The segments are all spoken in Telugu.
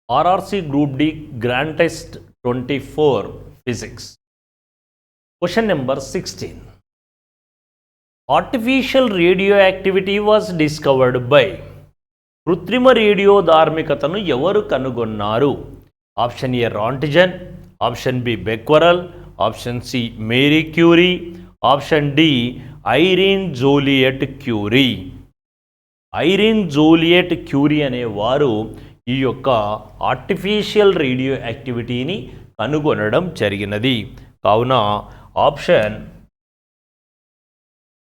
RRC Group D Grand Test 24 Physics. Question number 16. Artificial radioactivity was discovered by కృత్రిమ రేడియోధార్మికతను ఎవరు కనుగొన్నారు? Option A Roentgen, option B Becquerel, option C Marie Curie, option D Irene Joliot Curie. Irene Joliot Curie అనేవారు ఈ యొక్క ఆర్టిఫిషియల్ రేడియో యాక్టివిటీని కనుగొనడం జరిగినది. కావున option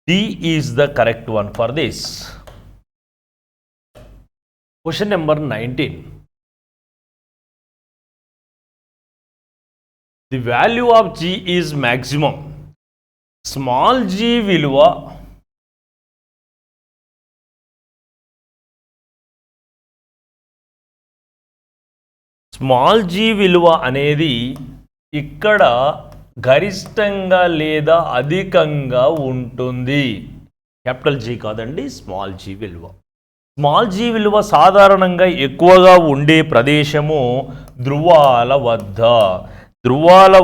D is the correct one for this. Question number 19. The value of G is maximum. Small g విలువ అనేది ఇక్కడ గరిష్టంగా లేదా అధికంగా ఉంటుంది. క్యాపిటల్ జీ కాదండి, స్మాల్ జీ విలువ. స్మాల్ జీ విలువ సాధారణంగా ఎక్కువగా ఉండే ప్రదేశము ధృవాల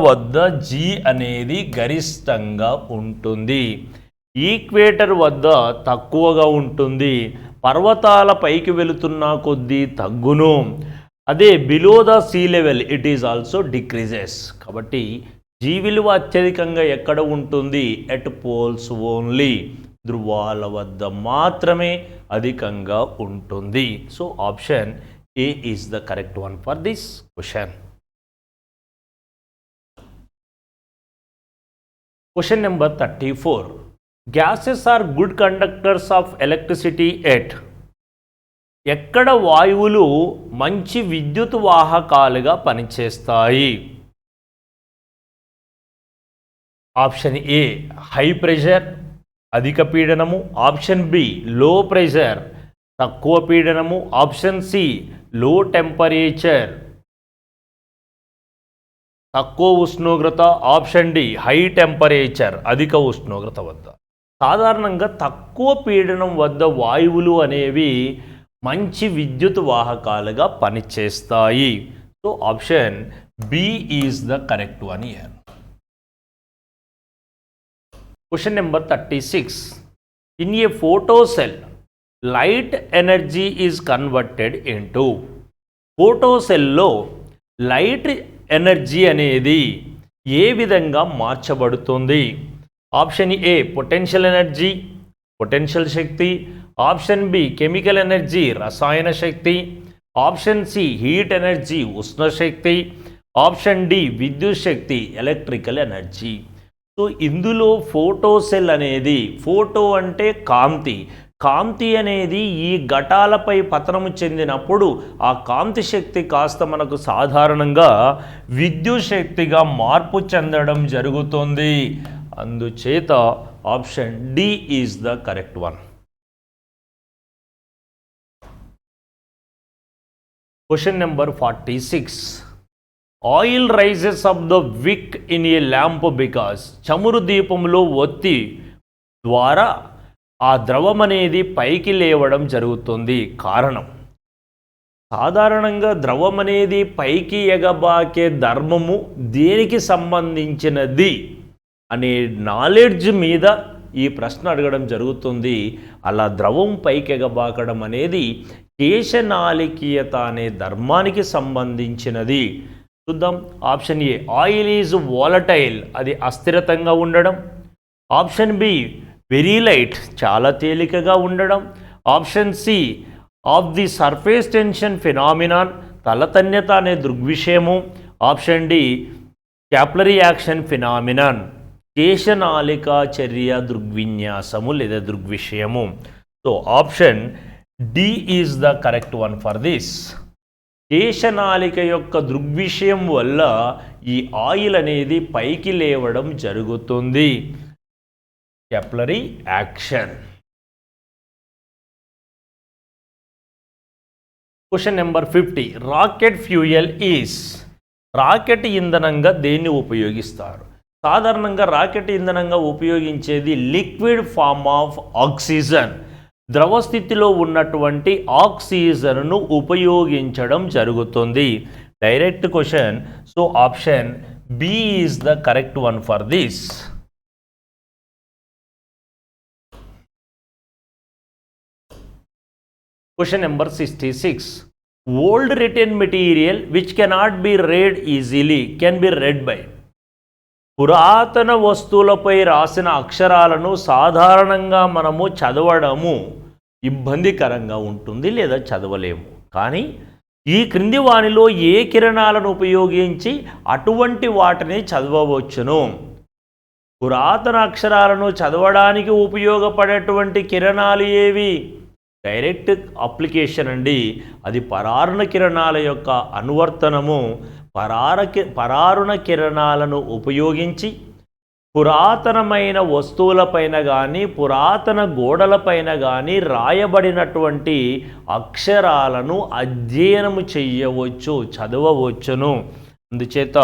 వద్ద జీ అనేది గరిష్టంగా ఉంటుంది. ఈక్వేటర్ వద్ద తక్కువగా ఉంటుంది. పర్వతాల పైకి వెళుతున్న కొద్దీ తగ్గును. అదే below the sea level it is also decreases. కాబట్టి జీ విలువ అత్యధికంగా ఎక్కడ ఉంటుంది? ఎట్ పోల్స్ ఓన్లీ, ధృవాల వద్ద మాత్రమే అధికంగా ఉంటుంది. So option A is the correct one for this question. Question number 34. Gases are good conductors of electricity at. ఎక్కడ వాయువులు మంచి విద్యుత్ వాహకాలుగా పనిచేస్తాయి? ఆప్షన్ ఏ హై ప్రెషర్, అధిక పీడనము, ఆప్షన్ బి లో ప్రెషర్, తక్కువ పీడనము, ఆప్షన్ సి లో టెంపరేచర్, తక్కువ ఉష్ణోగ్రత, ఆప్షన్ డి హై టెంపరేచర్, అధిక ఉష్ణోగ్రత వద్ద. సాధారణంగా తక్కువ పీడనం వద్ద వాయువులు అనేవి మంచి విద్యుత్ వాహకాలుగా పనిచేస్తాయి. So option B is the correct one here. Question number 36. In a photocell, light energy is converted into. ఫోటోసెల్లో లైట్ ఎనర్జీ అనేది ఏ విధంగా మార్చబడుతుంది? Option A potential energy, potential శక్తి, ఆప్షన్ బి కెమికల్ ఎనర్జీ, రసాయన శక్తి, ఆప్షన్ సి హీట్ ఎనర్జీ, ఉష్ణశక్తి, ఆప్షన్ డి విద్యుత్ శక్తి, ఎలక్ట్రికల్ ఎనర్జీ. సో ఇందులో ఫోటోసెల్ అనేది, ఫోటో అంటే కాంతి అనేది ఈ ఘటాలపై పతనము చెందినప్పుడు ఆ కాంతి శక్తి కాస్త మనకు సాధారణంగా విద్యుత్ శక్తిగా మార్పు చెందడం జరుగుతుంది. అందుచేత option D is the correct one. Question number 46. Oil rises up the wick in a lamp because. చమురు దీపంలో ఒత్తి ద్వారా ఆ ద్రవం అనేది పైకి లేవడం జరుగుతుంది. కారణం? సాధారణంగా ద్రవం అనేది పైకి ఎగబాకే ధర్మము దేనికి సంబంధించినది అనే నాలెడ్జ్ మీద ఈ ప్రశ్న అడగడం జరుగుతుంది. అలా ద్రవం పైకి ఎగబాకడం అనేది కేశనాళికీయత అనే ధర్మానికి సంబంధించినది. చూద్దాం. Option A oil is volatile, అది అస్థిరతంగా ఉండడం. ఆప్షన్ బి వెరీ లైట్, చాలా తేలికగా ఉండడం. Option C of the surface tension phenomenon, తలతన్యత అనే దృగ్విషయము. Option D capillary action phenomenon, కేశనాళికా చర్య దృగ్విన్యాసము లేదా దృగ్విషయము. So option D is the correct one for this. కేశనాళిక యొక్క దృగ్విషయం వల్ల ఈ ఆయిల్ అనేది పైకి లేవడం జరుగుతుంది. Capillary action. Question number 50. Rocket fuel is. Rocket ఇంధనంగా దేన్ని ఉపయోగిస్తారు? సాధారణంగా రాకెట్ ఇంధనంగా ఉపయోగించేది లిక్విడ్ ఫామ్ ఆఫ్ ఆక్సిజన్. ద్రవ స్థితిలో ఉన్నటువంటి ఆక్సిజన్ను ఉపయోగించడం జరుగుతుంది. Direct question. So option B is the correct one for this. Question number 66. Old written material which cannot be read easily can be read by. పురాతన వస్తువులపై రాసిన అక్షరాలను సాధారణంగా మనము చదవడము ఇబ్బందికరంగా ఉంటుంది లేదా చదవలేము. కానీ ఈ క్రింది వానిలో ఏ కిరణాలను ఉపయోగించి అటువంటి వాటిని చదవవచ్చును? పురాతన అక్షరాలను చదవడానికి ఉపయోగపడేటువంటి కిరణాలు ఏవి? డైరెక్ట్ అప్లికేషన్ అండి. అది పరారుణ కిరణాల యొక్క అనువర్తనము. పరారుణ కిరణాలను ఉపయోగించి పురాతనమైన వస్తువులపైన కానీ పురాతన గోడలపైన కానీ రాయబడినటువంటి అక్షరాలను అధ్యయనము చెయ్యవచ్చు, చదవవచ్చును. అందుచేత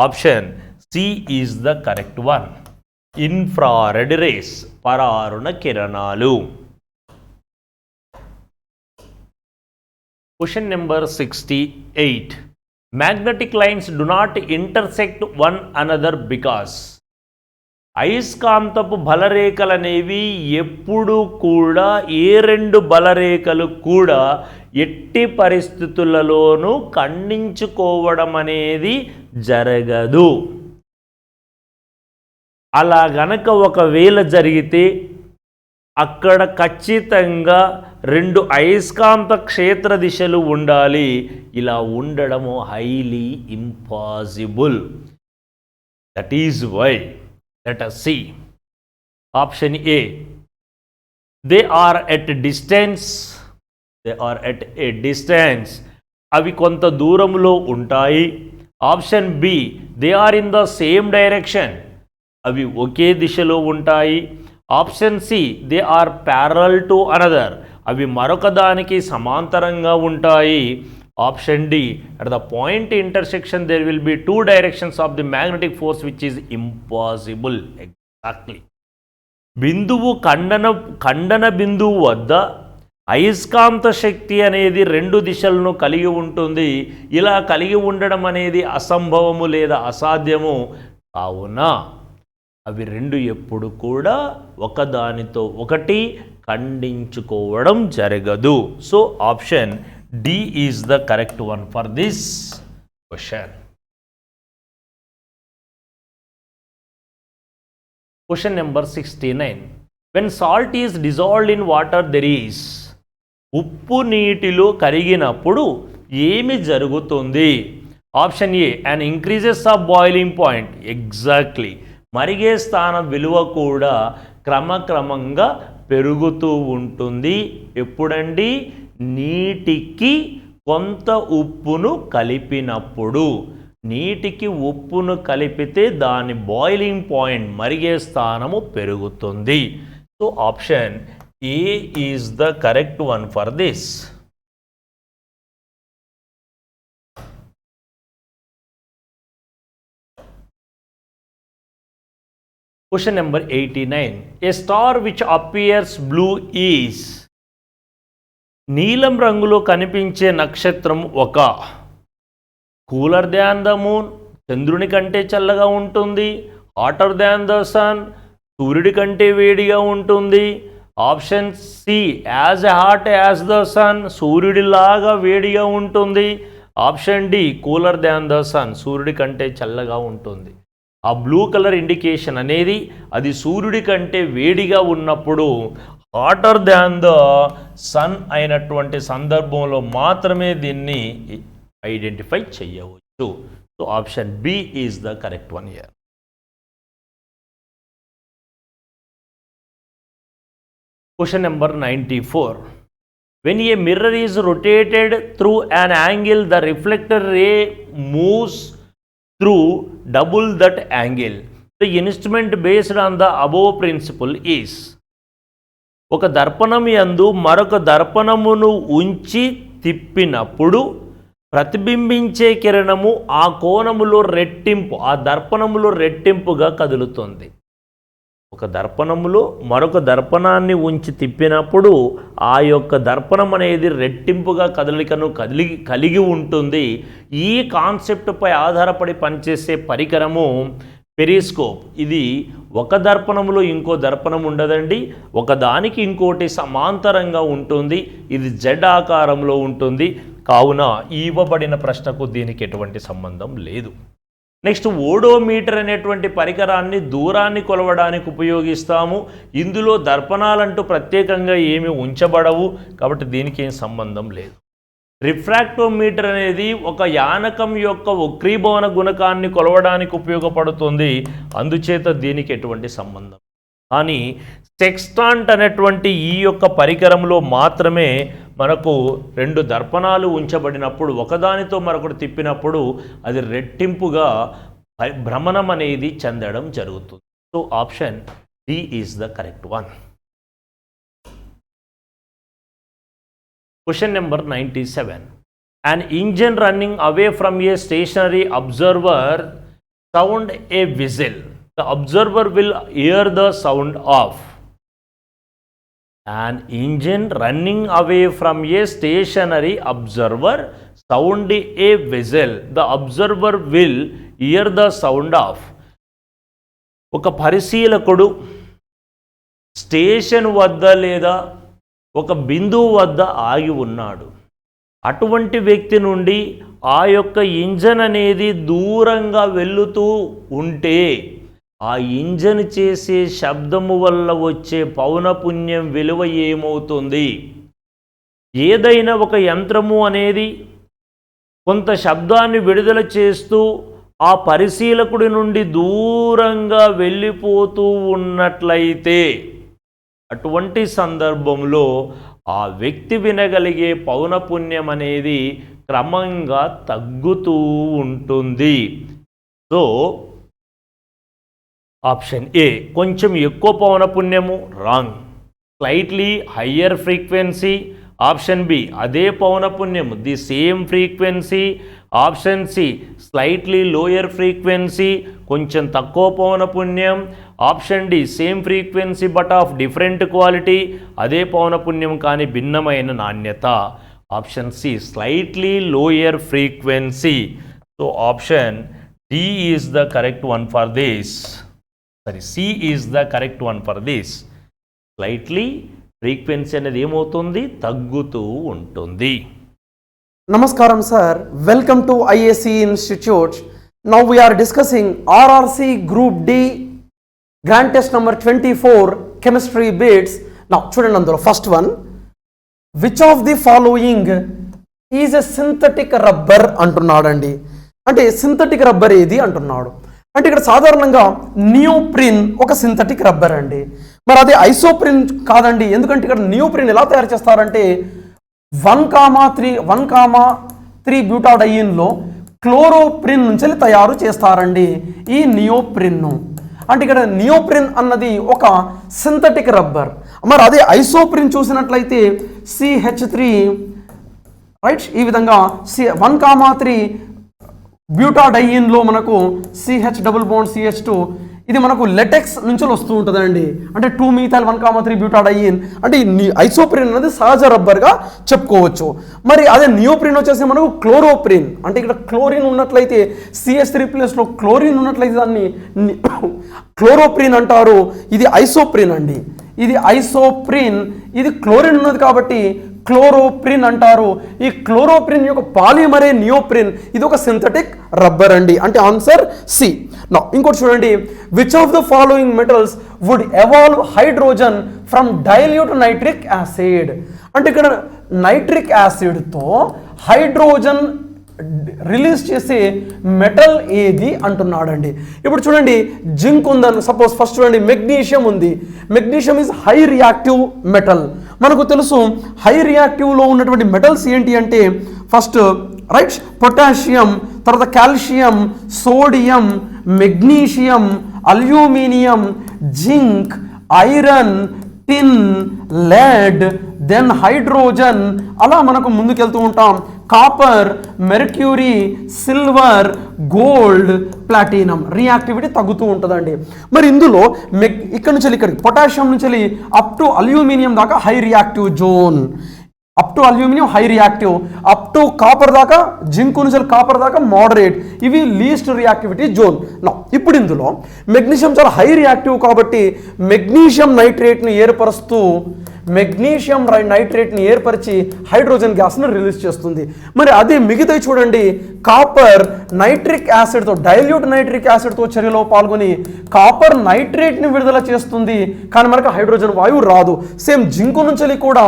option C is the correct one. Infrared rays, పరారుణ కిరణాలు. Question number 68. Magnetic lines do not intersect one another because. అయస్కాంతపు బలరేఖలనేవి ఎప్పుడు కూడా ఏ రెండు బలరేఖలు కూడా ఎట్టి పరిస్థితులలోనూ ఖండించుకోవడం అనేది జరగదు. అలా గనక ఒకవేళ జరిగితే అక్కడ ఖచ్చితంగా రెండు అయస్కాంత క్షేత్ర దిశలు ఉండాలి. ఇలా ఉండడము highly impossible. That is why let us see. Option A, they are at distance. అవి కొంత దూరంలో ఉంటాయి. Option B, they are in the same direction. అవి ఒకే దిశలో ఉంటాయి. Option C, they are parallel to another. అవి మరొక దానికి సమాంతరంగా ఉంటాయి. Option D, at the point intersection there will be two directions of the magnetic force which is impossible. Exactly. బిందువు ఖండన బిందువు వద్ద అయస్కాంత శక్తి అనేది రెండు దిశలను కలిగి ఉంటుంది. ఇలా కలిగి ఉండడం అనేది అసంభవము లేదా అసాధ్యము. కావున అవి రెండు ఎప్పుడు కూడా ఒకదానితో ఒకటి ఖండించుకోవడం జరగదు. So option D is the correct one for this question. Question number 69. When salt is dissolved in water there is. ఉప్పు నీటిలో కరిగినప్పుడు ఏమి జరుగుతుంది? Option A, and increases of boiling point. Exactly. మరిగే స్థానం విలువ కూడా క్రమక్రమంగా పెరుగుతూ ఉంటుంది. ఎప్పుడండి? నీటికి కొంత ఉప్పును కలిపినప్పుడు. నీటికి ఉప్పును కలిపితే దాని బాయిలింగ్ పాయింట్, మరిగే స్థానము పెరుగుతుంది. So option A is the correct one for this. Question number 89. A star which appears blue is. నీలం రంగులో కనిపించే నక్షత్రం ఒక. కూలర్ దాన్ ద మూన్, చంద్రుని కంటే చల్లగా ఉంటుంది. హాటర్ దాన్ ద సన్, సూర్యుడి కంటే వేడిగా ఉంటుంది. Option C, as hot as the sun, సూర్యుడిలాగా వేడిగా ఉంటుంది. Option D, cooler than the sun, సూర్యుడి కంటే చల్లగా ఉంటుంది. ఆ బ్లూ కలర్ ఇండికేషన్ అనేది అది సూర్యుడి కంటే వేడిగా ఉన్నప్పుడు హాటర్ దాన్ ద సన్ అయినటువంటి సందర్భంలో మాత్రమే దీన్ని ఐడెంటిఫై చేయవచ్చు. So option B is the correct one here. Question number 94. When a mirror is rotated through an angle, the reflector ray moves through double that angle. The instrument based on the above principle is. ఒక దర్పణం యందు మరొక దర్పణమును ఉంచి తిప్పినప్పుడు ప్రతిబింబించే కిరణము ఆ కోణములో రెట్టింపు, ఆ దర్పణములో రెట్టింపుగా కదులుతుంది. ఒక ఒక దర్పణంలో మరొక దర్పణాన్ని ఉంచి తిప్పినప్పుడు ఆ యొక్క దర్పణం అనేది రెట్టింపుగా కదలికను కలిగి ఉంటుంది. ఈ కాన్సెప్ట్పై ఆధారపడి పనిచేసే పరికరము పెరిస్కోప్. ఇది ఒక దర్పణంలో ఇంకో దర్పణం ఉండదండి, ఒకదానికి ఇంకోటి సమాంతరంగా ఉంటుంది. ఇది జెడ్ ఆకారంలో ఉంటుంది. కావున ఇవ్వబడిన ప్రశ్నకు దీనికి ఎటువంటి సంబంధం లేదు. నెక్స్ట్, ఓడోమీటర్ అనేటువంటి పరికరాన్ని దూరాన్ని కొలవడానికి ఉపయోగిస్తాము. ఇందులో దర్పణాలంటూ ప్రత్యేకంగా ఏమి ఉంచబడవు కాబట్టి దీనికి ఏం సంబంధం లేదు. రిఫ్రాక్టోమీటర్ అనేది ఒక యానకం యొక్క వక్రీభవన గుణకాన్ని కొలవడానికి ఉపయోగపడుతుంది. అందుచేత దీనికి ఎటువంటి సంబంధం. కానీ సెక్స్టాంట్ అనేటువంటి ఈ యొక్క పరికరంలో మాత్రమే మనకు 2 దర్పణాలు ఉంచబడినప్పుడు ఒకదానితో మరొకటి తిప్పినప్పుడు అది రెట్టింపుగా భ్రమణం అనేది చెందడం జరుగుతుంది. So option D is the correct one. Question number 97. An engine running away from a stationary observer sound a whistle. The observer will hear the sound of. An engine running away from a stationary observer sound a whistle. The observer will hear the sound of. ఒక పరిశీలకుడు స్టేషన్ వద్ద లేదా ఒక బిందువు వద్ద ఆగి ఉన్నాడు. అటువంటి వ్యక్తి నుండి ఆ యొక్క ఇంజన్ అనేది దూరంగా వెళుతూ ఉంటే ఆ ఇంజన్ చేసే శబ్దము వల్ల వచ్చే పౌనపుణ్యం విలువ ఏమవుతుంది? ఏదైనా ఒక యంత్రము అనేది కొంత శబ్దాన్ని విడుదల చేస్తూ ఆ పరిశీలకుడి నుండి దూరంగా వెళ్ళిపోతూ ఉన్నట్లయితే అటువంటి సందర్భంలో ఆ వ్యక్తి వినగలిగే పౌనపుణ్యం అనేది క్రమంగా తగ్గుతూ ఉంటుంది. సో ఆప్షన్ ఏ కొంచెం ఎక్కువ పౌనపుణ్యము wrong. Slightly higher frequency. Option B అదే పౌనపుణ్యము the same frequency. Option C slightly lower frequency కొంచెం తక్కువ పౌనపుణ్యం. Option D same frequency but of different quality అదే పౌనపుణ్యం కానీ భిన్నమైన నాణ్యత. Option C slightly lower frequency. So option D is the correct one for this. C is the correct one for this. Slightly frequency అనేది ఏమవుతుంది? తగ్గుతూ ఉంటుంది. Namaskaram sir, welcome to IAC Institute. Now we are discussing RRC Group D Grand Test number 24 Chemistry Bits. Now చూడండి అందులో first one, which of the following is a synthetic rubber అంటున్నాడండి. అంటే సింథటిక్ రబ్బర్ ఏది అంటున్నాడు. అంటే ఇక్కడ సాధారణంగా నియోప్రిన్ ఒక సింథటిక్ రబ్బర్ అండి. మరి అదే ఐసోప్రిన్ కాదండి. ఎందుకంటే ఇక్కడ నియోప్రిన్ ఎలా తయారు చేస్తారంటే 1,3 బ్యూటాడైన్లో క్లోరోప్రిన్ నుంచి తయారు చేస్తారండి ఈ నియోప్రిన్ను. అంటే ఇక్కడ నియోప్రిన్ అన్నది ఒక సింథటిక్ రబ్బర్. మరి అదే ఐసోప్రిన్ చూసినట్లయితే CH3 రైట్, ఈ విధంగా 1,3 బ్యూటాడైన్లో మనకు CH డబుల్ బాండ్ CH2 ఇది మనకు లెటెక్స్ నుంచి వస్తూ ఉంటుందండి. అంటే 2-methyl 1,3 బ్యూటాడైన్ అంటే ఐసోప్రిన్ అనేది సహజ రబ్బర్గా చెప్పుకోవచ్చు. మరి అదే నియోప్రిన్ వచ్చేసి మనకు క్లోరోప్రిన్. అంటే ఇక్కడ క్లోరిన్ ఉన్నట్లయితే CH3 ప్లస్లో క్లోరిన్ ఉన్నట్లయితే దాన్ని క్లోరోప్రిన్ అంటారు. ఇది ఐసోప్రిన్ అండి. ఇది ఐసోప్రిన్, ఇది క్లోరిన్ ఉన్నది కాబట్టి క్లోరోప్రిన్ అంటారు. ఈ క్లోరోప్రిన్ యొక్క పాలిమరే నియోప్రిన్. ఇది ఒక సింథటిక్ రబ్బర్ అండి. అంటే ఆన్సర్ సి. నా ఇంకోటి చూడండి, which of the following metals would evolve hydrogen from dilute nitric acid. అంటే ఇక్కడ నైట్రిక్ యాసిడ్తో హైడ్రోజన్ రిలీజ్ చేసే మెటల్ ఏది అంటున్నాడండి. ఇప్పుడు చూడండి, జింక్ ఉందని సపోజ్ ఫస్ట్ చూడండి, మెగ్నీషియం ఉంది. Magnesium is high reactive metal. మనకు తెలుసు హై రియాక్టివ్లో ఉన్నటువంటి మెటల్స్ ఏంటి అంటే ఫస్ట్ రైట్ పొటాషియం, తర్వాత calcium, sodium, magnesium, aluminium, zinc, iron, tin, lead, then hydrogen. అలా మనకు ముందుకెళ్తూ ఉంటాం. Copper, mercury, silver, gold, platinum reactivity తగ్గుతూ ఉంటుందండి. మరి ఇందులో ఇక్కడ నుంచి ఇక్కడికి పొటాషియం నుంచి అప్ టు అల్యూమినియం దాకా high reactive zone, up to aluminium high reactive, up to copper దాకా, జింక్ నుంచి కాపర్ దాకా మోడరేట్, ఇవి లీస్ట్ రియాక్టివిటీ జోన్. ఇప్పుడు ఇందులో మెగ్నీషియం చాలా హై రియాక్టివ్ కాబట్టి మెగ్నీషియం నైట్రేట్ని ఏర్పరిచి హైడ్రోజన్ గ్యాస్ను రిలీజ్ చేస్తుంది. మరి అదే మిగతా చూడండి, కాపర్ నైట్రిక్ యాసిడ్తో, డైల్యూట్ నైట్రిక్ యాసిడ్తో చర్యలో పాల్గొని కాపర్ నైట్రేట్ని విడుదల చేస్తుంది, కానీ మనకు హైడ్రోజన్ వాయువు రాదు. సేమ్ జింక్ నుంచి కూడా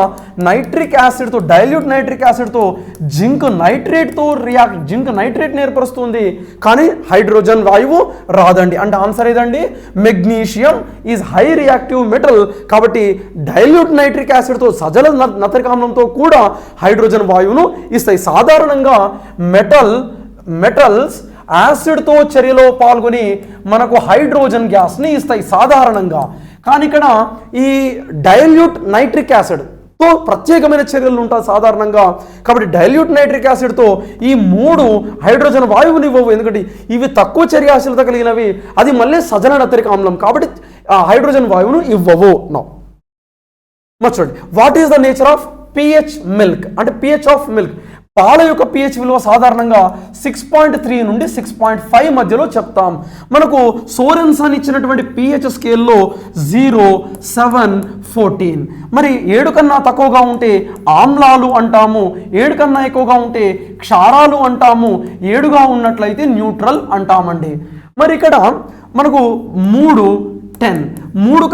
నైట్రిక్ యాసిడ్తో, డైల్యూట్ నైట్రిక్ యాసిడ్తో జింక్ నైట్రేట్ని ఏర్పరుస్తుంది, కానీ హైడ్రోజన్ వాయువు రాదండి. అంటే ఆన్సర్ ఏదండి, magnesium is high reactive metal కాబట్టి డైల్యూట్ నైట్రిక్ యాసిడ్తో, సజల నత్రిక ఆమ్లంతో కూడా హైడ్రోజన్ వాయువును ఇస్తాయి. సాధారణంగా మెటల్స్ యాసిడ్తో చర్యలో పాల్గొని మనకు హైడ్రోజన్ గ్యాస్ని ఇస్తాయి సాధారణంగా. కానీ ఇక్కడ ఈ డైల్యూట్ నైట్రిక్ యాసిడ్ తో ప్రత్యేకమైన చర్యలు ఉంటాయి సాధారణంగా. కాబట్టి డైల్యూట్ నైట్రిక్ యాసిడ్తో ఈ 3 హైడ్రోజన్ వాయువుని ఇవ్వవు, ఎందుకంటే ఇవి తక్కువ చర్యాశీలత కలిగినవి, అది మళ్ళీ సజల నత్రిక ఆమ్లం కాబట్టి హైడ్రోజన్ వాయువును ఇవ్వవు. చూడండి, what is the nature of pH milk అంటే పిహెచ్ ఆఫ్ మిల్క్. పాల యొక్క పిహెచ్ విలువ సాధారణంగా 6.3 నుండి 6.5 మధ్యలో చెప్తాం. మనకు సోరెన్సన్ ఇచ్చినటువంటి పిహెచ్ స్కేల్లో 0, 7, 14. మరి 7 కన్నా తక్కువగా ఉంటే ఆమ్లాలు అంటాము, 7 కన్నా ఎక్కువగా ఉంటే క్షారాలు అంటాము, 7గా ఉన్నట్లయితే న్యూట్రల్ అంటామండి. మరి ఇక్కడ మనకు 3, 10, 3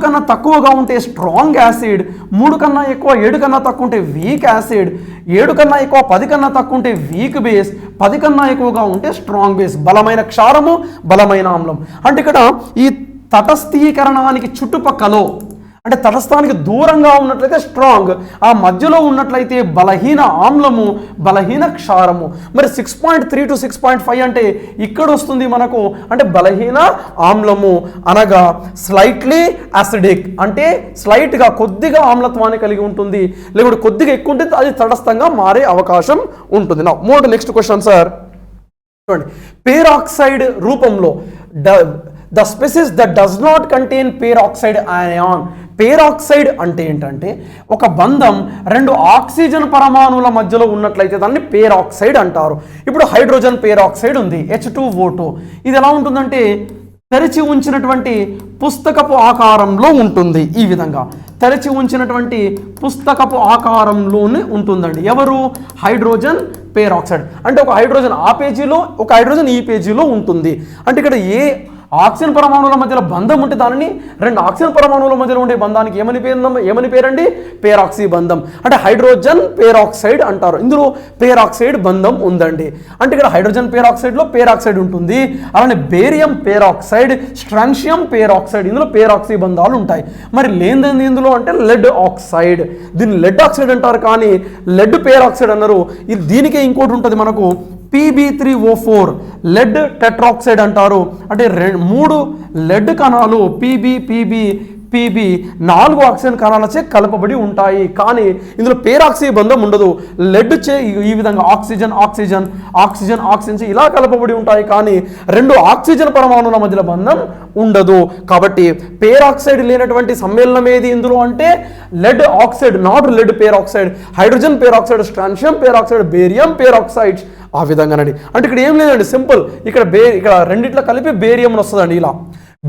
కన్నా తక్కువగా ఉంటే స్ట్రాంగ్ యాసిడ్, 3 కన్నా ఎక్కువ 7 కన్నా తక్కువ ఉంటే వీక్ యాసిడ్, 7 కన్నా ఎక్కువ 10 కన్నా తక్కువ ఉంటే వీక్ బేస్, 10 కన్నా ఎక్కువగా ఉంటే స్ట్రాంగ్ బేస్, బలమైన క్షారము, బలమైన ఆమ్లం. అంటే ఇక్కడ ఈ తటస్థీకరణానికి చుట్టుపక్కలో అంటే తటస్థానికి దూరంగా ఉన్నట్లయితే స్ట్రాంగ్, ఆ మధ్యలో ఉన్నట్లయితే బలహీన ఆమ్లము, బలహీన క్షారము. మరి 6.3 to 6.5 అంటే ఇక్కడ వస్తుంది మనకు, అంటే బలహీన ఆమ్లము అనగా స్లైట్లీ యాసిడిక్, అంటే స్లైట్గా కొద్దిగా ఆమ్లత్వాన్ని కలిగి ఉంటుంది, లేకుంటే కొద్దిగా ఎక్కువ ఉంటే అది తటస్థంగా మారే అవకాశం ఉంటుంది. నెక్స్ట్ క్వశ్చన్ సార్ చూడండి, పేరాక్సైడ్ రూపంలో the species that does not contain peroxide ion. Peroxide అంటే ఏంటంటే ఒక బంధం 2 ఆక్సిజన్ పరమాణువుల మధ్యలో ఉన్నట్లయితే దాన్ని పేరాక్సైడ్ అంటారు. ఇప్పుడు హైడ్రోజన్ పేరాక్సైడ్ ఉంది, H2O2. ఇది ఎలా ఉంటుందంటే తెరిచి ఉంచినటువంటి పుస్తకపు ఆకారంలో ఉంటుంది. ఈ విధంగా తెరిచి ఉంచినటువంటి పుస్తకపు ఆకారంలోనే ఉంటుందండి. ఎవరు? హైడ్రోజన్ పేరాక్సైడ్. అంటే ఒక హైడ్రోజన్ ఆ పేజీలో, ఒక హైడ్రోజన్ ఈ పేజీలో ఉంటుంది. అంటే ఇక్కడ ఏ ఆక్సిజన్ పరమాణువుల మధ్యలో బంధం ఉంటే దానిని 2 ఆక్సిజన్ పరమాణువుల మధ్యలో ఉండే బంధానికి ఏమని పేరండి? పేరాక్సీ బంధం. అంటే హైడ్రోజన్ పేరాక్సైడ్ అంటారు. ఇందులో పేరాక్సైడ్ బంధం ఉందండి. అంటే ఇక్కడ హైడ్రోజన్ పేరాక్సైడ్లో పేరాక్సైడ్ ఉంటుంది, అలానే బేరియం పేరాక్సైడ్, స్ట్రాన్షియం పేరాక్సైడ్, ఇందులో పేరాక్సీ బంధాలు ఉంటాయి. మరి లేనిది ఇందులో అంటే లెడ్ ఆక్సైడ్, దీన్ని లెడ్ ఆక్సైడ్ అంటారు, కానీ లెడ్ పేరాక్సైడ్ అన్నారు. దీనికే ఇంకోటి ఉంటుంది మనకు, Pb3O4 లెడ్ టెట్రాక్సైడ్ అంటారు. అంటే 3 లెడ్ కణాలు PB 4 ఆక్సిజన్ కణాలచే కలపబడి ఉంటాయి, కానీ ఇందులో పేరాక్సీ బంధం ఉండదు. లెడ్ చే ఈ విధంగా ఆక్సిజన్ ఇలా కలపబడి ఉంటాయి, కానీ 2 ఆక్సిజన్ పరమాణువుల మధ్యలో బంధం ఉండదు. కాబట్టి పేరాక్సైడ్ లేనటువంటి సమ్మేళనం ఏది ఇందులో అంటే lead oxide, not lead peroxide. Hydrogen peroxide, strontium peroxide, barium peroxide, ఆ విధంగానండి. అంటే ఇక్కడ ఏం లేదండి, సింపుల్. ఇక్కడ రెండిట్లో కలిపి బేరియం వస్తుందండి. ఇలా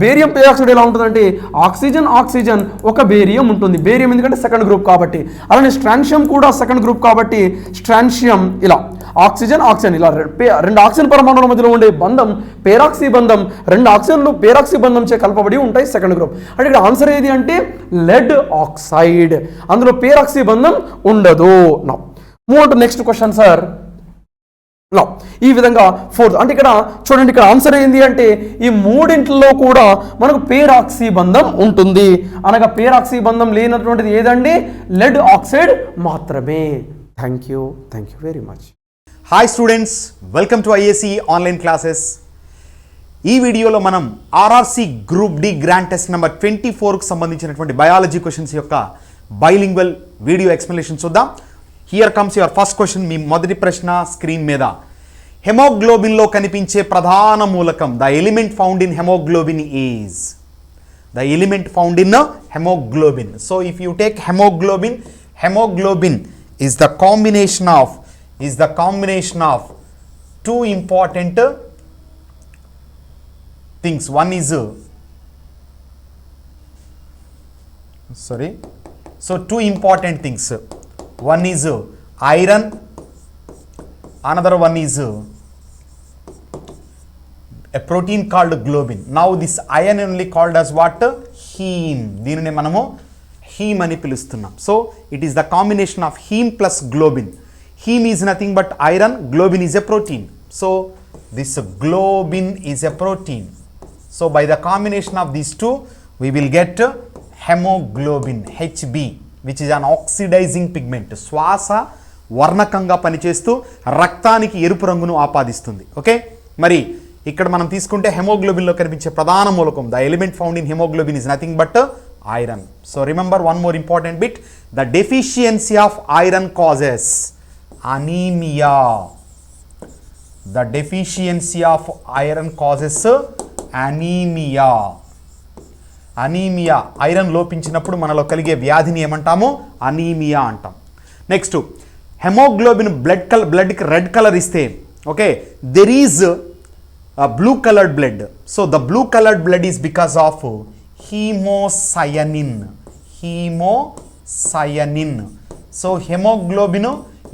బేరియం పేరాక్సైడ్ ఎలా ఉంటుందంటే ఆక్సిజన్ ఒక బేరియం ఉంటుంది. బేరియం ఎందుకంటే సెకండ్ గ్రూప్ కాబట్టి. అలానే స్ట్రాన్షియం కూడా సెకండ్ గ్రూప్ కాబట్టి స్ట్రాన్షియం ఇలా ఆక్సిజన్ ఇలా 2 ఆక్సిజన్ పరమాణువుల మధ్యలో ఉండే బంధం పేరాక్సీ బంధం, 2 ఆక్సిజన్లు పేరాక్సీ బంధం చే కలపబడి ఉంటాయి సెకండ్ గ్రూప్. అంటే ఇక్కడ ఆన్సర్ ఏది అంటే లెడ్ ఆక్సైడ్, అందులో పేరాక్సీ బంధం ఉండదు. Move to next question sir. ఈ విధంగా 4th అంటే ఇక్కడ చూడండి, ఇక్కడ ఆన్సర్ ఏంది అంటే ఈ 3 కూడా మనకు పేరాక్సీ బంధం ఉంటుంది. అనగా పేరాక్సీ బంధం లేనటువంటిది ఏదండి? లెడ్ ఆక్సైడ్ మాత్రమే. Thank you very much. Hi students, welcome to IAC online classes. ఈ వీడియోలో మనం RRC group D grand test number 24కు సంబంధించినటువంటి బయాలజీ క్వశ్చన్స్ యొక్క బైలింగ్వల్ వీడియో ఎక్స్ప్లెనేషన్ చూద్దాం. Here comes your first question. మీ మొదటి ప్రశ్న స్క్రీన్ మీద. హెమోగ్లోబిన్లో కనిపించే ప్రధాన మూలకం, the element found in haemoglobin is, the element found in hemoglobin. So if you take hemoglobin, hemoglobin is the combination of two important things. One is two important things. One is iron, another one is a protein called globin. Now this iron only called as what? Heme. దీనిని మనము heme అని పిలుస్తున్నాం. So it is the combination of heme plus globin. Heme is nothing but iron, globin is a protein. So this globin is a protein. So by the combination of these two we will get hemoglobin, Hb, which is an oxidizing pigment. శ్వాస వర్ణకంగా పనిచేస్తూ రక్తానికి ఎరుపు రంగును ఆపాదిస్తుంది. ఓకే, మరి ఇక్కడ మనం తీసుకుంటే హెమోగ్లోబిన్లో కనిపించే ప్రధాన మూలకం, the element found in haemoglobin is nothing but iron. So remember one more important bit, the deficiency of iron causes anaemia. The deficiency of iron causes anaemia. Anaemia, iron లోపించినప్పుడు మనలో కలిగే వ్యాధిని ఏమంటాము? అనీమియా అంటాం. నెక్స్ట్, హెమోగ్లోబిన్ బ్లడ్కి రెడ్ కలర్ ఇస్తే, okay, there is blue colored blood. So the blue colored blood is because of hemocyanin. So hemoglobin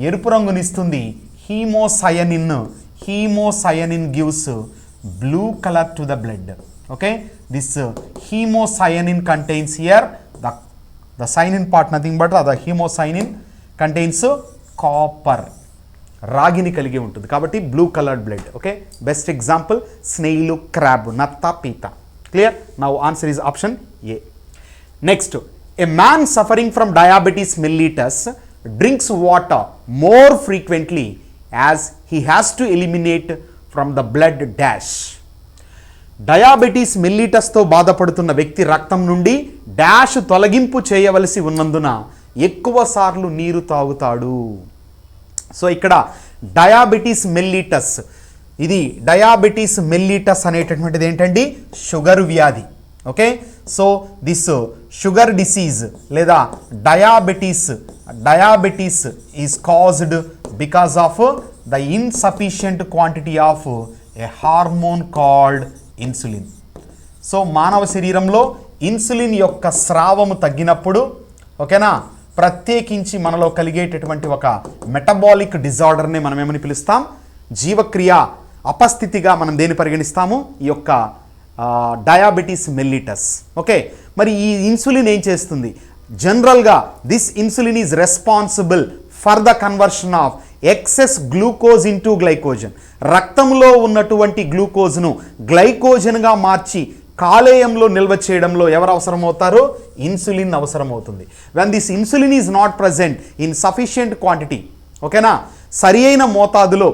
ఎరుపు రంగుని ఇస్తుంది. hemocyanin gives blue color to the blood. Okay, this hemocyanin contains here the cyanin part, nothing but the hemocyanin contains copper. రాగిని కలిగి ఉంటుంది కాబట్టి blue coloured blood. Okay, best example snail, crab, నత్త, పీత. Clear? Now answer is option A. Next, a man suffering from diabetes mellitus drinks water more frequently as he has to eliminate from the blood dash. Diabetes మిల్లిటస్తో బాధపడుతున్న వ్యక్తి రక్తం నుండి డాష్ తొలగింపు చేయవలసి ఉన్నందున ఎక్కువ సార్లు నీరు తాగుతాడు. సో ఇక్కడ డయాబెటీస్ మెల్లిటస్, ఇది డయాబెటీస్ మెల్లిటస్ అనేటటువంటిది ఏంటండి? షుగర్ వ్యాధి. Okay, so this sugar disease లేదా diabetes is caused because of the insufficient quantity of a hormone called insulin. So మానవ శరీరంలో ఇన్సులిన్ యొక్క స్రావము తగ్గినప్పుడు, ఓకేనా, ప్రత్యేకించి మనలో కలిగేటటువంటి ఒక మెటబాలిక్ డిజార్డర్ని మనం ఏమని పిలుస్తాం? జీవక్రియ అపస్థితిగా మనం దేని పరిగణిస్తాము? ఈ యొక్క డయాబెటీస్ మెల్లిటస్. ఓకే, మరి ఈ ఇన్సులిన్ ఏం చేస్తుంది? జనరల్గా this insulin is responsible for the conversion of excess glucose into glycogen. రక్తంలో ఉన్నటువంటి గ్లూకోజ్ను గ్లైకోజన్గా మార్చి కాలేయంలో నిల్వ చేయడంలో ఎవరు అవసరమవుతారు? ఇన్సులిన్ అవసరమవుతుంది. When this insulin is not present in sufficient quantity, ఓకేనా, సరి అయిన మోతాదులో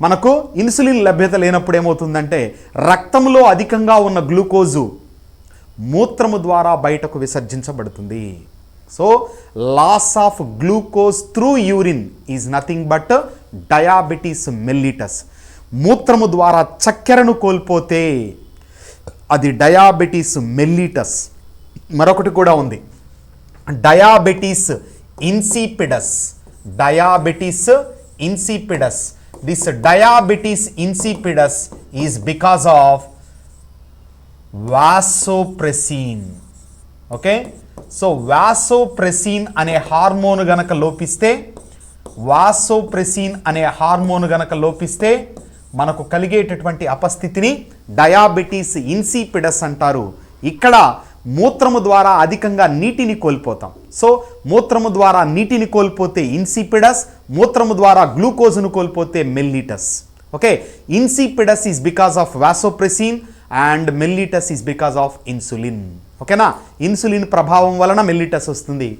మనకు ఇన్సులిన్ లభ్యత లేనప్పుడు ఏమవుతుందంటే రక్తంలో అధికంగా ఉన్న గ్లూకోజు మూత్రము ద్వారా బయటకు విసర్జించబడుతుంది. So loss of glucose through urine is nothing but diabetes mellitus. మూత్రము ద్వారా చక్కెరను కోల్పోతే అది డయాబెటీస్ మెల్లిటస్. మరొకటి కూడా ఉంది, diabetes insipidus. This diabetes insipidus is because of vasopressin. Okay, so vasopressin అనే హార్మోన్ గనక లోపిస్తే మనకు కలిగేటటువంటి అపస్థితిని డయాబెటీస్ ఇన్సిపిడస్ అంటారు. ఇక్కడ మూత్రము ద్వారా అధికంగా నీటిని కోల్పోతాం. సో మూత్రము ద్వారా నీటిని కోల్పోతే ఇన్సిపిడస్, మూత్రము ద్వారా గ్లూకోజ్ను కోల్పోతే mellitus. Okay, insipidus is because of vasopressin and mellitus is because of insulin. ఓకేనా, ఇన్సులిన్ ప్రభావం వలన మెల్లిటస్ వస్తుంది.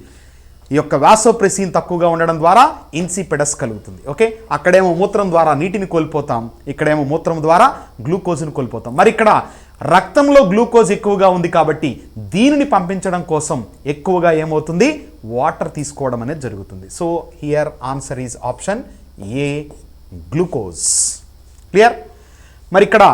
ఈ యొక్క వాసోప్రెసిన్ తక్కువగా ఉండడం ద్వారా ఇన్సిపిడస్ కలుగుతుంది. ఓకే, అక్కడేమో మూత్రం ద్వారా నీటిని కోల్పోతాం, ఇక్కడేమో మూత్రం ద్వారా గ్లూకోజ్ను కోల్పోతాం. మరి ఇక్కడ రక్తంలో గ్లూకోజ్ ఎక్కువగా ఉంది కాబట్టి దీనిని పంపించడం కోసం ఎక్కువగా ఏమవుతుంది, వాటర్ తీసుకోవడం అనేది జరుగుతుంది. So here answer is option A, glucose. Clear? మరి ఇక్కడ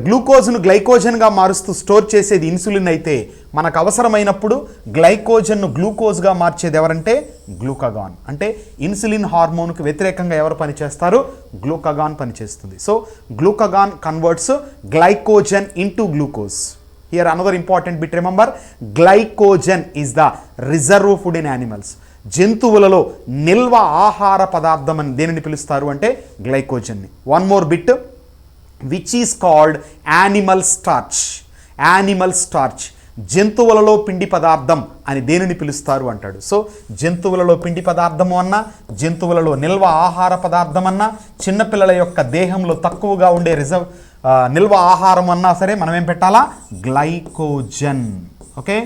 గ్లూకోజ్ను గ్లైకోజన్గా మారుస్తూ స్టోర్ చేసేది ఇన్సులిన్ అయితే మనకు అవసరమైనప్పుడు గ్లైకోజన్ను గ్లూకోజ్గా మార్చేది ఎవరంటే గ్లూకగాన్. అంటే ఇన్సులిన్ హార్మోన్కు వ్యతిరేకంగా ఎవరు పనిచేస్తారు, గ్లూకగాన్ పనిచేస్తుంది. So glucagon converts glycogen into glucose. Here another important bit, remember glycogen is the reserve food in animals. జంతువులలో నిల్వ ఆహార పదార్థం అని దేనిని పిలుస్తారు అంటే గ్లైకోజన్ని. One more bit, which is called animal starch. Animal starch, జంతువులలో పిండి పదార్థం అని దేనిని పిలుస్తారు అంటాడు. సో జంతువులలో పిండి పదార్థము అన్నా, జంతువులలో నిల్వ ఆహార పదార్థం అన్నా, చిన్నపిల్లల యొక్క దేహంలో తక్కువగా ఉండే నిల్వ ఆహారం అన్నా సరే మనం ఏం పెట్టాలా, glycogen. Okay,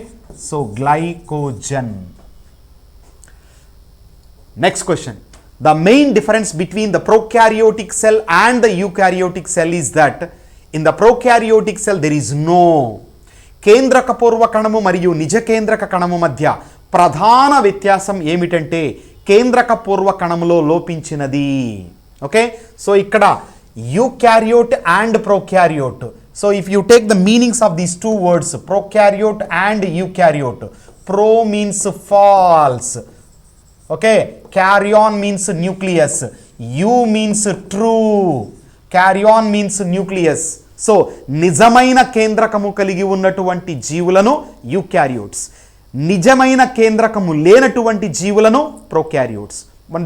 so glycogen. Next question. The main difference between the prokaryotic cell and the eukaryotic cell is that in the prokaryotic cell there is no. కేంద్రక పూర్వ కణము మరియు నిజ కేంద్రక కణము మధ్య ప్రధాన వ్యత్యాసం ఏమిటంటే కేంద్రక పూర్వ కణములో లోపించినది. ఓకే, సో ఇక్కడ eukaryote and prokaryote. So if you take the meanings of these two words, prokaryote and eukaryote, pro means false. Okay, carrion means nucleus, u means true, carrion means nucleus. సో నిజమైన కేంద్రకము కలిగి ఉన్నటువంటి జీవులను యూకారియోట్స్, నిజమైన కేంద్రకము లేనటువంటి జీవులను prokaryotes.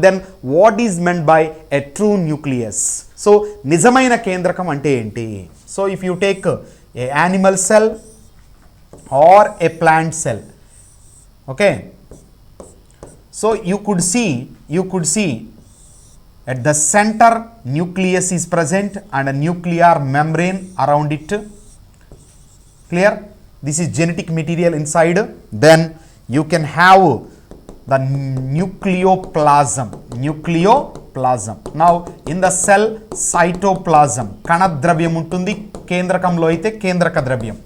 Then what is meant by a true nucleus? So నిజమైన కేంద్రకం అంటే ఏంటి? So if you take a animal cell or a plant cell, okay, so you could see at the center nucleus is present and a nuclear membrane around it. Clear? This is genetic material inside. Then you can have the nucleoplasm. Now in the cell, cytoplasm, కణద్రవ్యం ఉంటుంది, కేంద్రకంలో అయితే కేంద్రక ద్రవ్యం.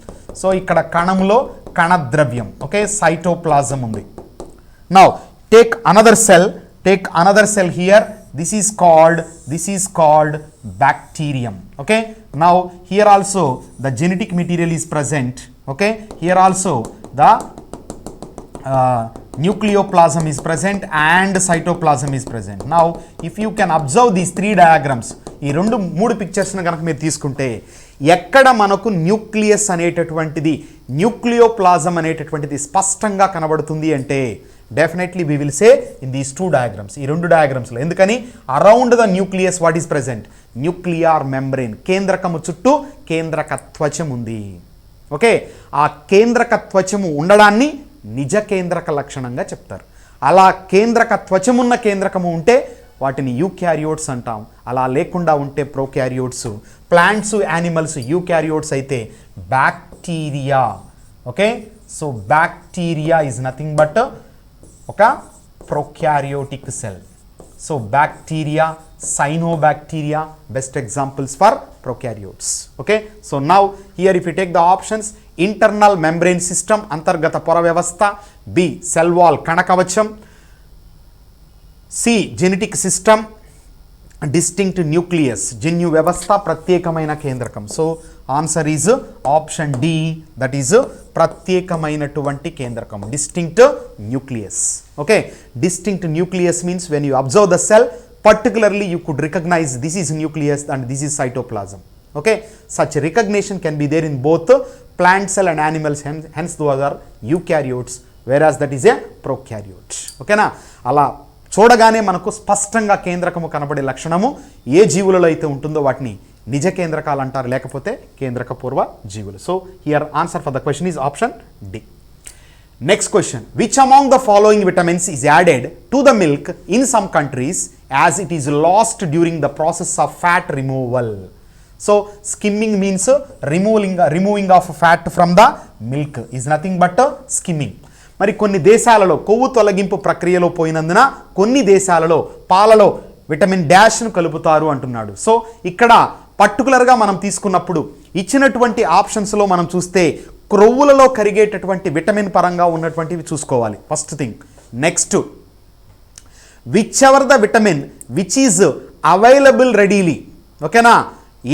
సో ఇక్కడ కణంలో కణద్రవ్యం, ఓకే, సైటోప్లాజం ఉంది. Now take another cell here. This is called bacterium. Okay, now here also the genetic material is present. Okay, here also the nucleoplasm is present and cytoplasm is present. Now if you can observe these three diagrams, ఈ మూడు పిక్చర్స్ని కనుక మీరు తీసుకుంటే ఎక్కడ మనకు న్యూక్లియస్ అనేటటువంటిది, న్యూక్లియోప్లాజం అనేటటువంటిది స్పష్టంగా కనబడుతుంది అంటే definitely we will say in these two diagrams, ఈ రెండు డయాగ్రామ్స్లో. ఎందుకని around the nucleus what is present, nuclear membrane, కేంద్రకము చుట్టూ కేంద్రక త్వచం ఉంది. ఓకే, ఆ కేంద్రక త్వచము ఉండడాన్ని నిజ కేంద్రక లక్షణంగా చెప్తారు. అలా కేంద్రక త్వచమున్న కేంద్రకము ఉంటే వాటిని యూకారియోట్స్ అంటాం, అలా లేకుండా ఉంటే ప్రోకారియోట్స్. ప్లాంట్స్, యానిమల్స్ యూకారియోట్స్ అయితే bacteria. Okay, so bacteria is nothing but ఒక prokaryotic cell. So bacteria, cyanobacteria best examples for prokaryotes. Okay, so now here if you take the options, internal membrane system, అంతర్గత పొర వ్యవస్థ, బి సెల్ వాల్ కణకవచం, C genetic system, distinct nucleus జన్యు వ్యవస్థ, ప్రత్యేకమైన కేంద్రకం. So answer is option D, that is ప్రత్యేకమైనటువంటి కేంద్రకం, distinct nucleus. Okay, distinct nucleus means when you observe the cell particularly you could recognize this is nucleus and this is cytoplasm. Okay, such recognition can be there in both plant cell and animals, hence those are eukaryotes, whereas that is a prokaryote. Okay na, అలా చూడగానే మనకు స్పష్టంగా కేంద్రకము కనబడే లక్షణము ఏ జీవులలో అయితే ఉంటుందో వాటిని నిజ కేంద్రకాలు అంటారు, లేకపోతే కేంద్రక పూర్వ జీవులు. So here answer for the question is option D. Next question, which among the following vitamins is added to the milk in some countries as it is lost during the process of fat removal? So skimming means removing of fat from the milk is nothing but skimming. మరి కొన్ని దేశాలలో కొవ్వు తొలగింపు ప్రక్రియలో పోయినందున కొన్ని దేశాలలో పాలలో విటమిన్ డాష్ను కలుపుతారు అంటున్నాడు. సో ఇక్కడ పర్టికులర్గా మనం తీసుకున్నప్పుడు ఇచ్చినటువంటి ఆప్షన్స్లో మనం చూస్తే క్రొవ్వులలో కరిగేటటువంటి విటమిన్ పరంగా ఉన్నటువంటివి చూసుకోవాలి first thing. Next, which ever the vitamin which is available readily, ఓకేనా,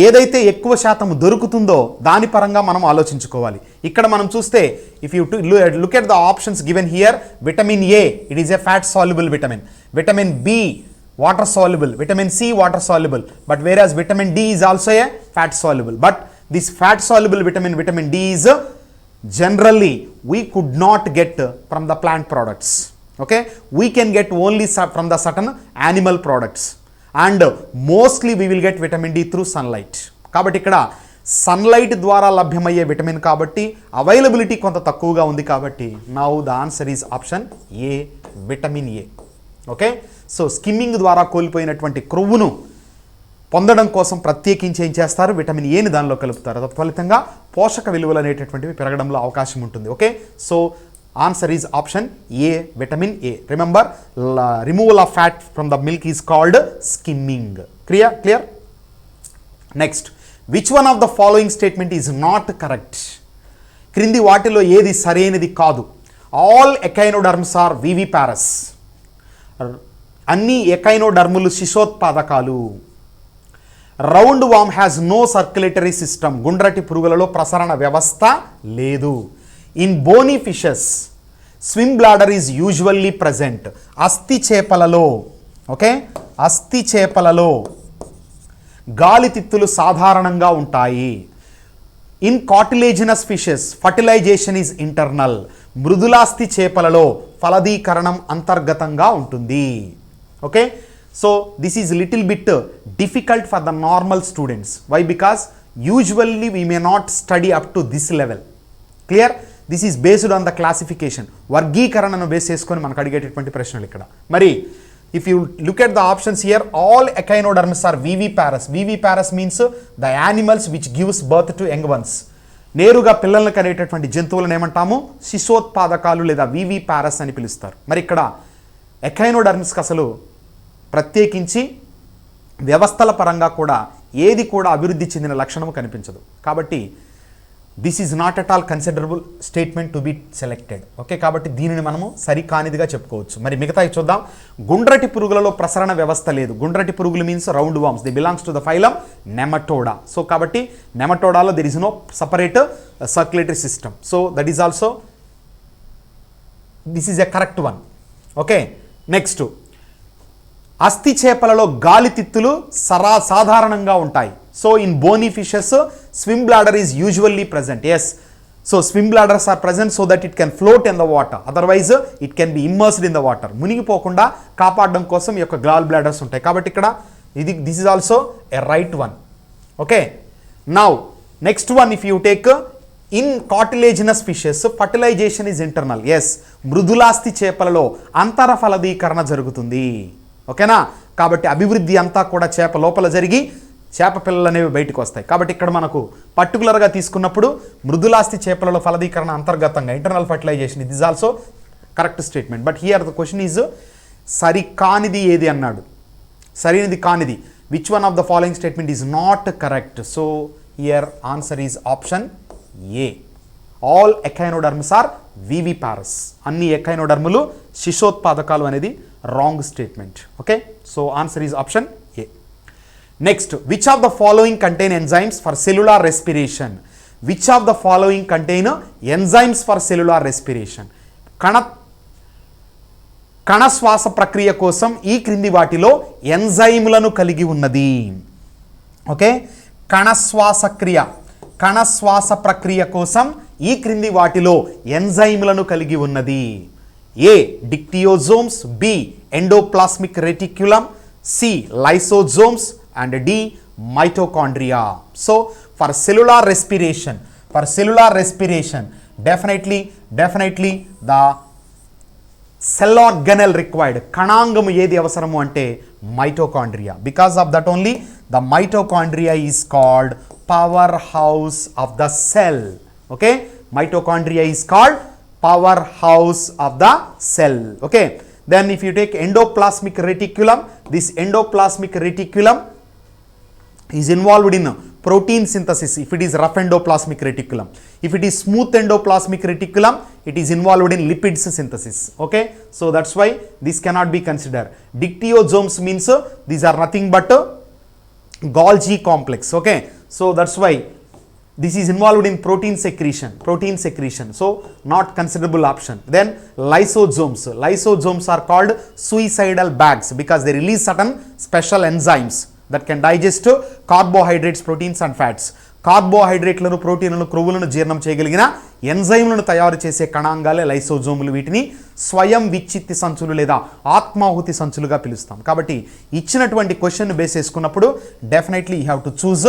ఏదైతే ఎక్కువ శాతం దొరుకుతుందో దాని పరంగా మనం ఆలోచించుకోవాలి. ఇక్కడ మనం చూస్తే if you look at the options given here, vitamin A it is a fat soluble vitamin, vitamin B water soluble, vitamin C water soluble, but whereas vitamin D is also a fat soluble, but this fat soluble vitamin D is generally we could not get from the plant products, okay, we can get only from the certain animal products, and mostly we will get vitamin D through sunlight. కాబట్టి ఇక్కడ సన్లైట్ ద్వారా లభ్యమయ్యే విటమిన్ కాబట్టి అవైలబిలిటీ కొంత తక్కువగా ఉంది కాబట్టి now the answer is option A, vitamin A. Okay, so skimming ద్వారా కోల్పోయినటువంటి క్రొవ్వును పొందడం కోసం ప్రత్యేకించి ఏం చేస్తారు, విటమిన్ ఏని దానిలో కలుపుతారు. తత్ఫలితంగా పోషక విలువలు అనేటటువంటివి పెరగడంలో అవకాశం ఉంటుంది. Okay, so answer is option A, vitamin A. Remember, removal of fat from the milk is called skimming. Clear? Next, which one of the following statement is not correct? క్రింది వాటిలో ఏది సరైనది కాదు? All echinoderms are viviparous. అన్ని ఎకైనోడర్ములు శిశోత్పాదకాలు. Round worm has no circulatory system. గుండ్రటి పురుగులలో ప్రసరణ వ్యవస్థ లేదు. In bony fishes swim bladder is usually present. అస్థి చేపలలో, ఓకే, అస్థి చేపలలో గాలి తిత్తులు సాధారణంగా ఉంటాయి. In cartilaginous fishes fertilisation is internal. మృదులాస్థి చేపలలో ఫలదీకరణం అంతర్గతంగా ఉంటుంది. Okay, so this is little bit difficult for the normal students. Why? Because usually we may not study up to this level. Clear? This is based on the classification, వర్గీకరణను బేస్ చేసుకొని మనకు అడిగేటటువంటి ప్రశ్నలు ఇక్కడ. మరి if you look at the options here, all echinoderms are viviparous. Viviparous means the animals which gives birth to young ones. నేరుగా పిల్లలను కనేటటువంటి జంతువులను ఏమంటాము? శిశోత్పాదకాలు లేదా వివిపారస్ అని పిలుస్తారు. మరి ఇక్కడ ఎకైనోడర్మ్స్కి అసలు ప్రత్యేకించి వ్యవస్థల పరంగా కూడా ఏది కూడా అభివృద్ధి చెందిన లక్షణము కనిపించదు. కాబట్టి this is not at all considerable statement to be selected. Okay, కాబట్టి దీనిని మనము సరికానిదిగా చెప్పుకోవచ్చు. మరి మిగతా చూద్దాం. గుండ్రటి పురుగులలో ప్రసరణ వ్యవస్థ లేదు. గుండ్రటి పురుగులు means round worms, they belongs to the phylum Nematoda. So కాబట్టి నెమటోడాలో there is no separate circulatory system. So that is also this is a correct one. Okay, next, అస్థి చేపలలో గాలి తిత్తులు సాధారణంగా ఉంటాయి. So in bony fishes swim bladder is usually present. Yes, so swim bladders are present so that it can float in the water, otherwise it can be immersed in the water. మునిగిపోకుండా కాపాడడం కోసం ఈ యొక్క గాల్ బ్లాడర్స్ ఉంటాయి. కాబట్టి ఇక్కడ this is also a right one. Okay, now next one, if you take in cartilaginous fishes fertilisation is internal. Yes, మృదులాస్థి చేపలలో అంతర ఫలదీకరణ జరుగుతుంది. ఓకేనా, కాబట్టి అభివృద్ధి అంతా కూడా చేప లోపల జరిగి చేప పిల్లలు అనేవి బయటకు వస్తాయి. కాబట్టి ఇక్కడ మనకు పర్టికులర్గా తీసుకున్నప్పుడు మృదులాస్థి చేపలలో ఫలదీకరణ అంతర్గతంగా internal fertilisation, it is also correct statement. But here the question is సరికానిది ఏది అన్నాడు. సరైనది కానిది, which one of the following statement is not correct? So here answer is option A, all echinoderms are viviparous. అన్ని ఎకైనోడర్ములు శిశోత్పాదకాలు అనేది wrong statement. Okay, so answer is option A. Next, which of the following contain enzymes for cellular respiration? Which of the following contain enzymes for cellular respiration? కణ శ్వాస ప్రక్రియ కోసం ఈ క్రింది వాటిలో ఎంజైములను కలిగి ఉన్నది. ఓకే, కణ శ్వాస ప్రక్రియ కోసం ఈ క్రింది వాటిలో ఎంజైములను కలిగి ఉన్నది. A, dictyosomes, B, endoplasmic reticulum, C, lysosomes, and D, mitochondria. So for cellular respiration definitely the cell organelle required, కణాంగము ఏది అవసరము అంటే mitochondria. Because of that only the mitochondria is called power house of the cell. Okay, mitochondria is called power house of the cell. Okay, then if you take endoplasmic reticulum, this endoplasmic reticulum is involved in protein synthesis if it is rough endoplasmic reticulum. If it is smooth endoplasmic reticulum, it is involved in lipids synthesis. Okay, so that's why this cannot be considered. Dictyosomes means these are nothing but Golgi complex. Okay, so that's why this is involved in protein secretion, so not considerable option. Then lysosomes are called suicidal bags because they release certain special enzymes that can digest carbohydrates, proteins and fats. కార్బోహైడ్రేట్లను, ప్రోటీన్లను, క్రొవ్వులను జీర్ణం చేయగలిగిన ఎంజైమ్లను తయారు చేసే కణాంగాలే లైసోజోములు. వీటిని స్వయం విచ్చిత్తి సంచులు లేదా ఆత్మాహుతి సంచులుగా పిలుస్తాం. కాబట్టి ఇచ్చినటువంటి క్వశ్చన్ బేస్ చేసుకున్నప్పుడు definitely you have to choose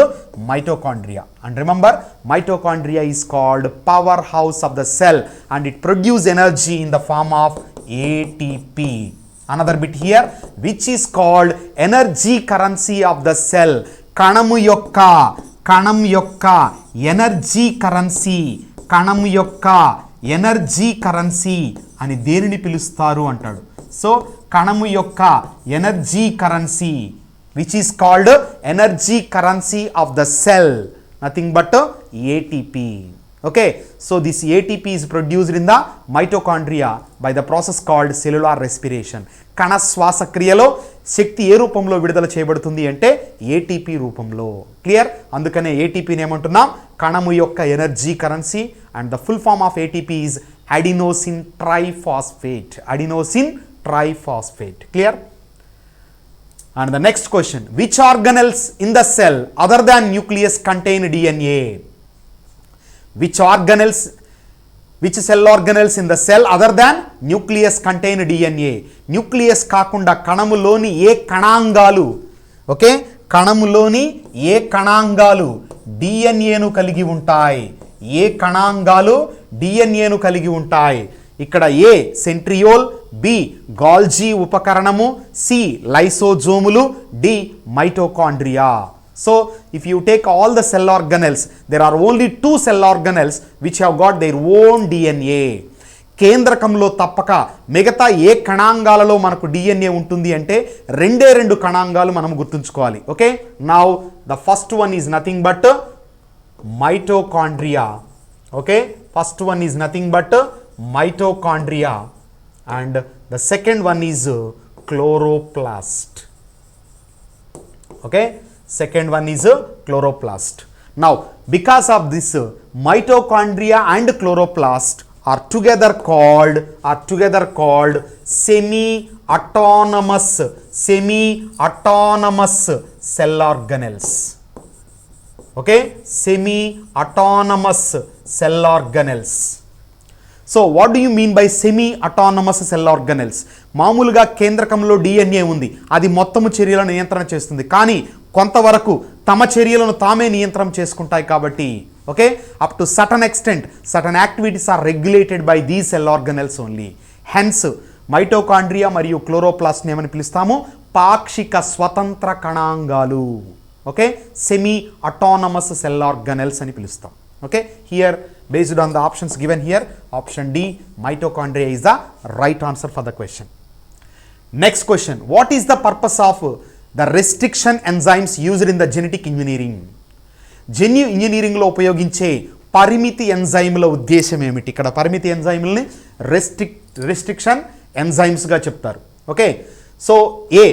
mitochondria. And remember, mitochondria is called power house of the cell and it produce energy in the form of ATP. Another bit here, which is called energy currency of the cell. కణం యొక్క ఎనర్జీ కరెన్సీ అని దేనిని పిలుస్తారు అంటాడు. సో కణము యొక్క energy currency which is called energy currency of the cell, nothing but ATP. Okay, so this ATP is produced in the mitochondria by the process called cellular respiration. కణ శ్వాసక్రియలో శక్తి ఏ రూపంలో విడుదల చేయబడుతుంది అంటే ఏటీపీ రూపంలో. క్లియర్? అందుకనే ఏటీపీని ఏమంటున్నాం? కణము యొక్క energy currency. And the full form of ATP is adenosine triphosphate. Clear? And the next question, which organelles in the cell other than nucleus contain DNA? Which cell organelles in the cell other than nucleus contain DNA? Nucleus కాకుండా కణములోని ఏ కణాంగాలు, ఓకే, కణములోని ఏ కణాంగాలు డిఎన్ఏను కలిగి ఉంటాయి? ఏ కణాంగాలు డిఎన్ఏను కలిగి ఉంటాయి? ఇక్కడ ఏ సెంట్రియోల్, బి గాల్జీ ఉపకరణము, సి లైసోజోములు, D mitochondria. So if you take all the cell organelles, there are only 2 cell organelles which have got their own DNA. కేంద్రకంలో తప్పక మిగతా ఏ కణాంగాలలో మనకు డిఎన్ఏ ఉంటుంది అంటే రెండే 2 కణాంగాలు మనం గుర్తుంచుకోవాలి. Okay, now the first one is nothing but mitochondria. Okay, first one is nothing but mitochondria and the second one is chloroplast. Okay, second one is chloroplast. Now because of this mitochondria and chloroplast are together called semi autonomous cell organelles. Okay, semi autonomous cell organelles. So what do you mean by semi autonomous cell organelles? మామూలుగా కేంద్రకంలో డిఎన్ఏ ఉంది, అది మొత్తము చర్యలను నియంత్రణ చేస్తుంది, కానీ కొంతవరకు తమ చర్యలను తామే నియంత్రణ చేసుకుంటాయి. కాబట్టి okay, up to certain extent certain activities are regulated by these cell organelles only. Hence mitochondria మరియు క్లోరోప్లాస్ట్ని ఏమని పిలుస్తాము? పాక్షిక స్వతంత్ర కణాంగాలు. Okay, semi autonomous cell organelles అని పిలుస్తాం. Okay, here based on the options given here, option D, mitochondria is the right answer for the question. Next question, what is the purpose of the restriction enzymes used in the genetic engineering? జన్యు ఇంజనీరింగ్లో ఉపయోగించే పరిమితి ఎంజైమ్ల ఉద్దేశం ఏమిటి? ఇక్కడ పరిమితి ఎంజైమ్లని రెస్ట్రిక్షన్ ఎంజైమ్స్గా చెప్తారు. Okay, so A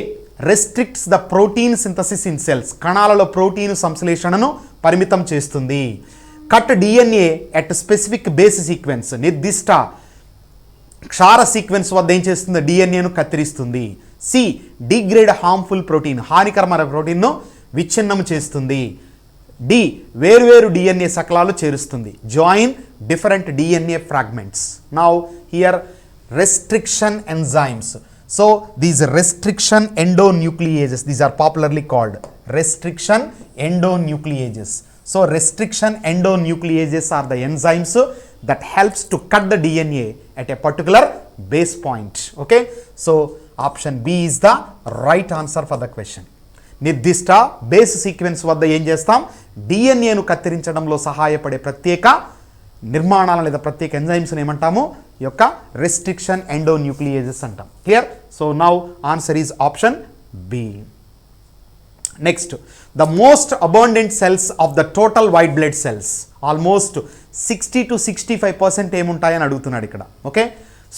restricts the protein synthesis in cells, కణాలలో ప్రోటీన్ సంశ్లేషణను పరిమితం చేస్తుంది. Cut DNA at specific base sequence, నిర్దిష్ట క్షార సీక్వెన్స్ వద్ద ఏం చేస్తుంది? డిఎన్ఏను కత్తిరిస్తుంది. సి డిగ్రేడ్ హార్మ్ఫుల్ ప్రోటీన్, హానికరమైన ప్రోటీన్ను విచ్ఛిన్నం చేస్తుంది. డి వేరువేరు డిఎన్ఏ శకలాలు చేరుస్తుంది. Join different DNA fragments. Now here restriction enzymes. So these restriction endonucleases, these are popularly called restriction endonucleases. So restriction endonucleases are the enzymes that helps to cut the DNA at a particular base point. Okay, so option B is the right answer for the question. నిర్దిష్ట బేస్ సీక్వెన్స్ వద్ద ఏం చేస్తాం? డిఎన్ఏను కత్తిరించడంలో సహాయపడే ప్రత్యేక నిర్మాణాలను లేదా ప్రత్యేక ఎంజైమ్స్ని ఏమంటాము? ఈ యొక్క రెస్ట్రిక్షన్ ఎండోన్యూక్లియేజెస్ అంటాం. Clear? So now answer is option B. Next, the most abundant cells of the total white blood cells, almost 60 to 65% ఏముంటాయని అడుగుతున్నాడు ఇక్కడ. ఓకే,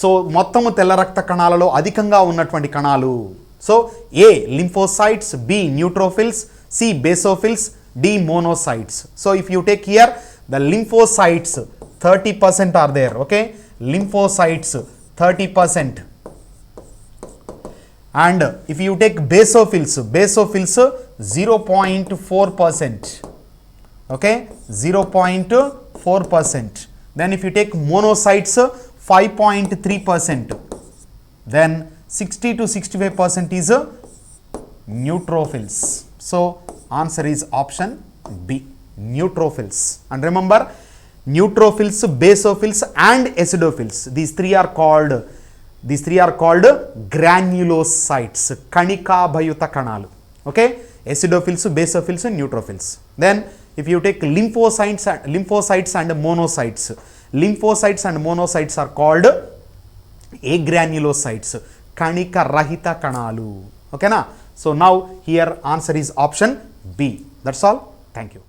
సో మొత్తము తెల్ల రక్త కణాలలో అధికంగా ఉన్నటువంటి కణాలు. So A lymphocytes, B neutrophils, C basophils, D monocytes. So if you take here the lymphocytes 30% are there. Okay, lymphocytes 30%. And if you take basophils 0.4%. Okay, 0.4%. Then if you take monocytes 5.3%. Then 60 to 65% is neutrophils. So answer is option B, neutrophils. And remember, neutrophils, basophils and acidophils, these three are called granulocytes, kanikabhayuta kanalu. Okay, acidophils, basophils and neutrophils. Then if you take lymphocytes and monocytes, lymphocytes and monocytes are called agranulocytes, kanika rahita kanalu. Okay na? So now here answer is option B. That's all. Thank you.